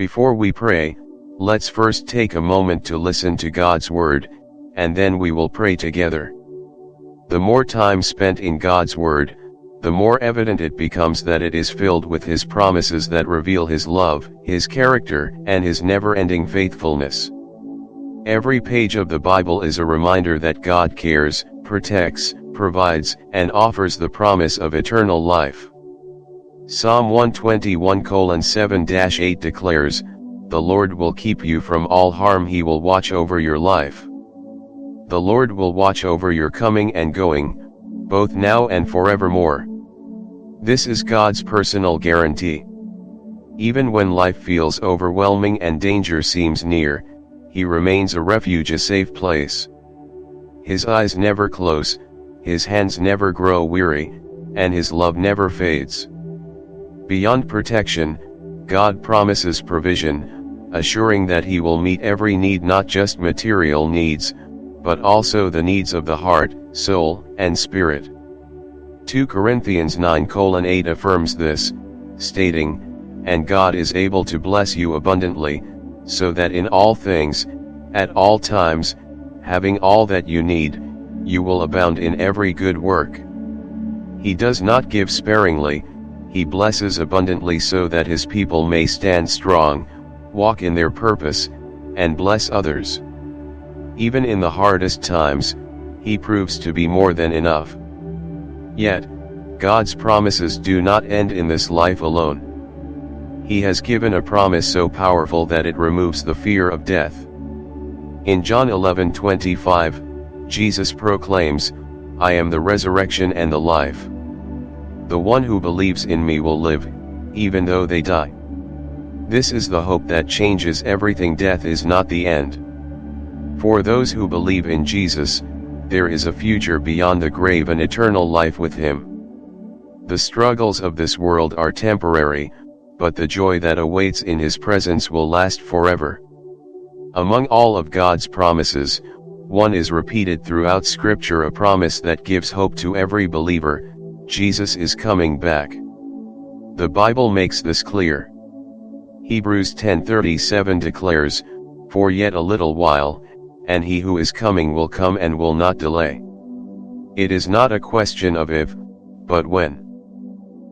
Before we pray, let's first take a moment to listen to God's word, and then we will pray together. The more time spent in God's word, the more evident it becomes that it is filled with His promises that reveal His love, His character, and His never-ending faithfulness. Every page of the Bible is a reminder that God cares, protects, provides, and offers the promise of eternal life. Psalm 121:7-8 declares, "The Lord will keep you from all harm, He will watch over your life." The Lord will watch over your coming and going, both now and forevermore. This is God's personal guarantee. Even when life feels overwhelming and danger seems near, He remains a refuge, a safe place. His eyes never close, His hands never grow weary, and His love never fades. Beyond protection, God promises provision, assuring that He will meet every need, not just material needs, but also the needs of the heart, soul, and spirit. 2 Corinthians 9:8 affirms this, stating, "And God is able to bless you abundantly, so that in all things, at all times, having all that you need, you will abound in every good work." He does not give sparingly, He blesses abundantly so that His people may stand strong, walk in their purpose, and bless others. Even in the hardest times, He proves to be more than enough. Yet, God's promises do not end in this life alone. He has given a promise so powerful that it removes the fear of death. In John 11:25, Jesus proclaims, "I am the resurrection and the life. The one who believes in me will live, even though they die." This is the hope that changes everything. Death is not the end. For those who believe in Jesus, there is a future beyond the grave, an eternal life with Him. The struggles of this world are temporary, but the joy that awaits in His presence will last forever. Among all of God's promises, one is repeated throughout Scripture, a promise that gives hope to every believer: Jesus is coming back. The Bible makes this clear. Hebrews 10:37 declares, "For yet a little while, and He who is coming will come and will not delay." It is not a question of if, but when.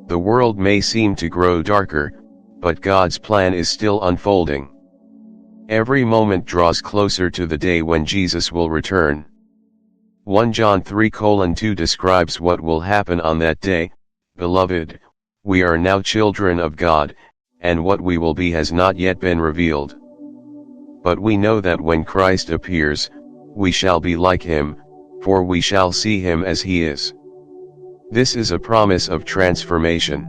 The world may seem to grow darker, but God's plan is still unfolding. Every moment draws closer to the day when Jesus will return. 1 John 3:2 describes what will happen on that day: "Beloved, we are now children of God, and what we will be has not yet been revealed. But we know that when Christ appears, we shall be like Him, for we shall see Him as He is." This is a promise of transformation.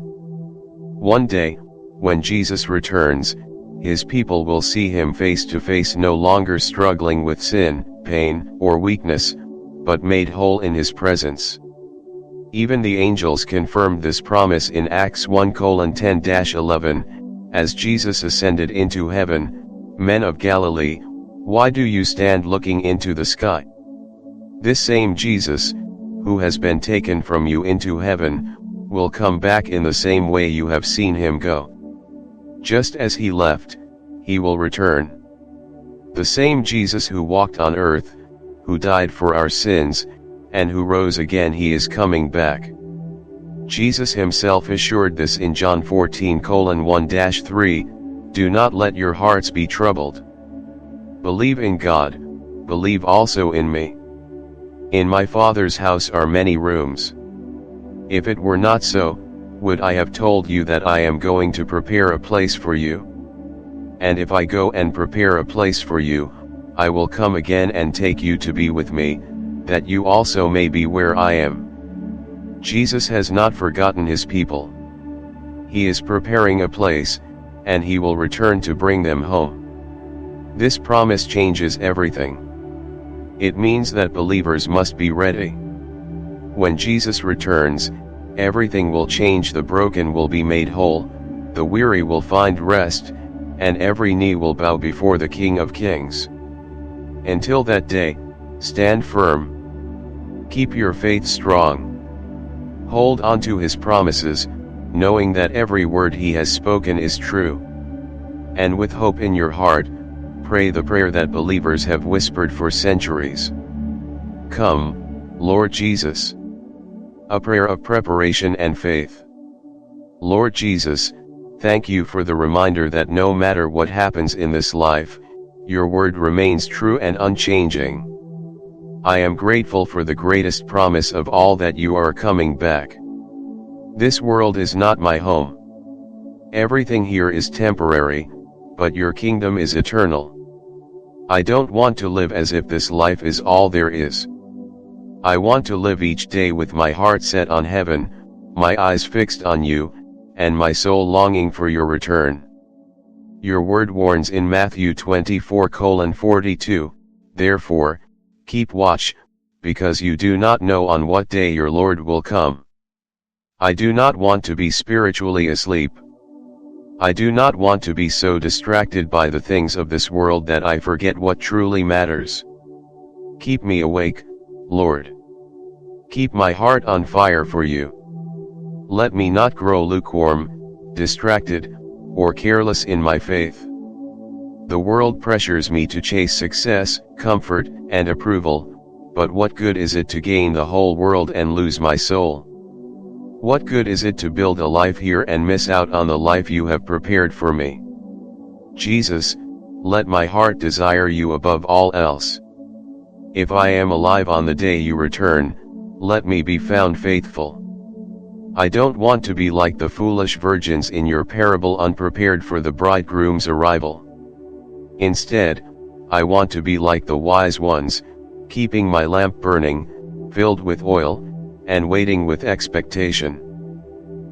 One day, when Jesus returns, His people will see Him face to face, no longer struggling with sin, pain, or weakness, but made whole in His presence. Even the angels confirmed this promise in Acts 1:10-11, as Jesus ascended into heaven, "Men of Galilee, why do you stand looking into the sky? This same Jesus, who has been taken from you into heaven, will come back in the same way you have seen Him go. Just as He left, He will return." The same Jesus who walked on earth, who died for our sins, and who rose again, He is coming back. Jesus Himself assured this in John 14:1-3, "Do not let your hearts be troubled. Believe in God, believe also in me. In my Father's house are many rooms. If it were not so, would I have told you that I am going to prepare a place for you? And if I go and prepare a place for you, I will come again and take you to be with me, that you also may be where I am." Jesus has not forgotten His people. He is preparing a place, and He will return to bring them home. This promise changes everything. It means that believers must be ready. When Jesus returns, everything will change. The broken will be made whole, the weary will find rest, and every knee will bow before the King of Kings. Until that day, stand firm. Keep your faith strong. Hold on to His promises, knowing that every word He has spoken is true. and with hope in your heart, pray the prayer that believers have whispered for centuries. Come, Lord Jesus. A prayer of preparation and faith. Lord Jesus, thank you for the reminder that no matter what happens in this life, your word remains true and unchanging. I am grateful for the greatest promise of all, that you are coming back. This world is not my home. Everything here is temporary, but your kingdom is eternal. I don't want to live as if this life is all there is. I want to live each day with my heart set on heaven, my eyes fixed on you, and my soul longing for your return. Your word warns in Matthew 24:42, therefore, keep watch, because you do not know on what day your Lord will come. I do not want to be spiritually asleep. I do not want to be so distracted by the things of this world that I forget what truly matters. Keep me awake, Lord. Keep my heart on fire for you. Let me not grow lukewarm, distracted, or careless in my faith. The world pressures me to chase success, comfort, and approval, but what good is it to gain the whole world and lose my soul? What good is it to build a life here and miss out on the life you have prepared for me? Jesus, let my heart desire you above all else. If I am alive on the day you return, let me be found faithful. I don't want to be like the foolish virgins in your parable, unprepared for the bridegroom's arrival. Instead, I want to be like the wise ones, keeping my lamp burning, filled with oil, and waiting with expectation.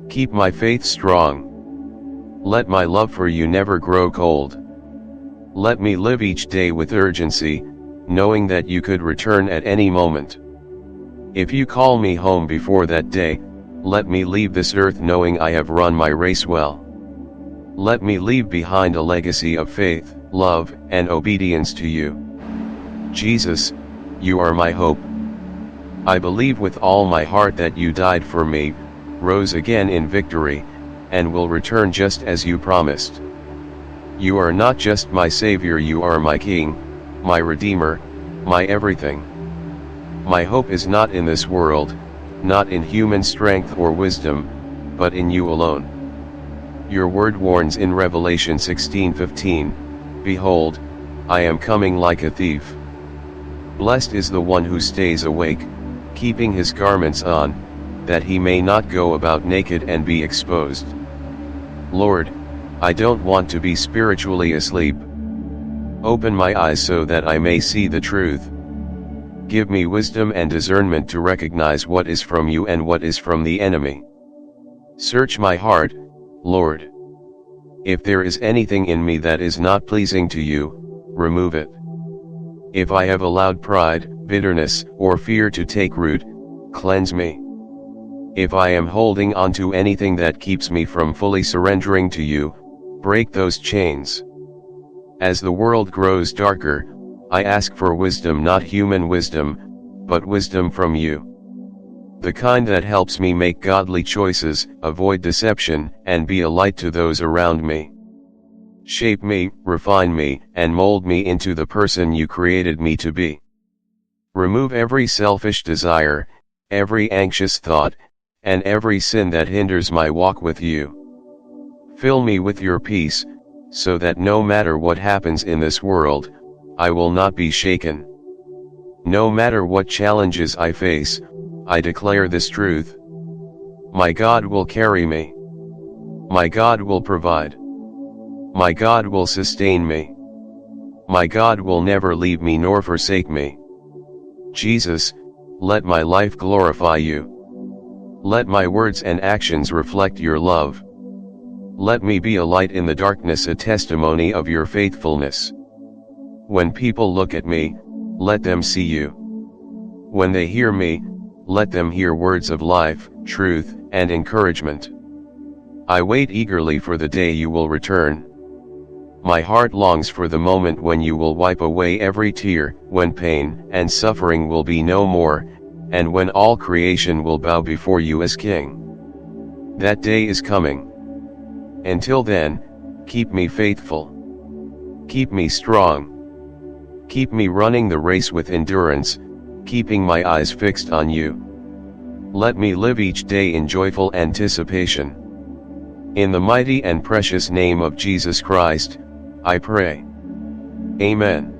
Keep my faith strong. Let my love for you never grow cold. Let me live each day with urgency, knowing that you could return at any moment. If you call me home before that day, let me leave this earth knowing I have run my race well. Let me leave behind a legacy of faith, love, and obedience to you. Jesus, you are my hope. I believe with all my heart that you died for me, rose again in victory, and will return just as you promised. You are not just my Savior, you are my King, my Redeemer, my everything. My hope is not in this world, not in human strength or wisdom, but in you alone. Your word warns in Revelation 16:15, behold, I am coming like a thief. Blessed is the one who stays awake, keeping his garments on, that he may not go about naked and be exposed. Lord, I don't want to be spiritually asleep. Open my eyes so that I may see the truth. Give me wisdom and discernment to recognize what is from you and what is from the enemy. Search my heart, Lord. If there is anything in me that is not pleasing to you, remove it. If I have allowed pride, bitterness, or fear to take root, cleanse me. If I am holding on to anything that keeps me from fully surrendering to you, break those chains. As the world grows darker, I ask for wisdom, not human wisdom, but wisdom from you. The kind that helps me make godly choices, avoid deception, and be a light to those around me. Shape me, refine me, and mold me into the person you created me to be. Remove every selfish desire, every anxious thought, and every sin that hinders my walk with you. Fill me with your peace, so that no matter what happens in this world, I will not be shaken. No matter what challenges I face, I declare this truth. My God will carry me. My God will provide. My God will sustain me. My God will never leave me nor forsake me. Jesus, let my life glorify you. Let my words and actions reflect your love. Let me be a light in the darkness, a testimony of your faithfulness. When people look at me, let them see you. When they hear me, let them hear words of life, truth, and encouragement. I wait eagerly for the day you will return. My heart longs for the moment when you will wipe away every tear, when pain and suffering will be no more, and when all creation will bow before you as King. That day is coming. Until then, Keep me faithful. Keep me strong. Keep me running the race with endurance, keeping my eyes fixed on you. Let me live each day in joyful anticipation. In the mighty and precious name of Jesus Christ, I pray. Amen.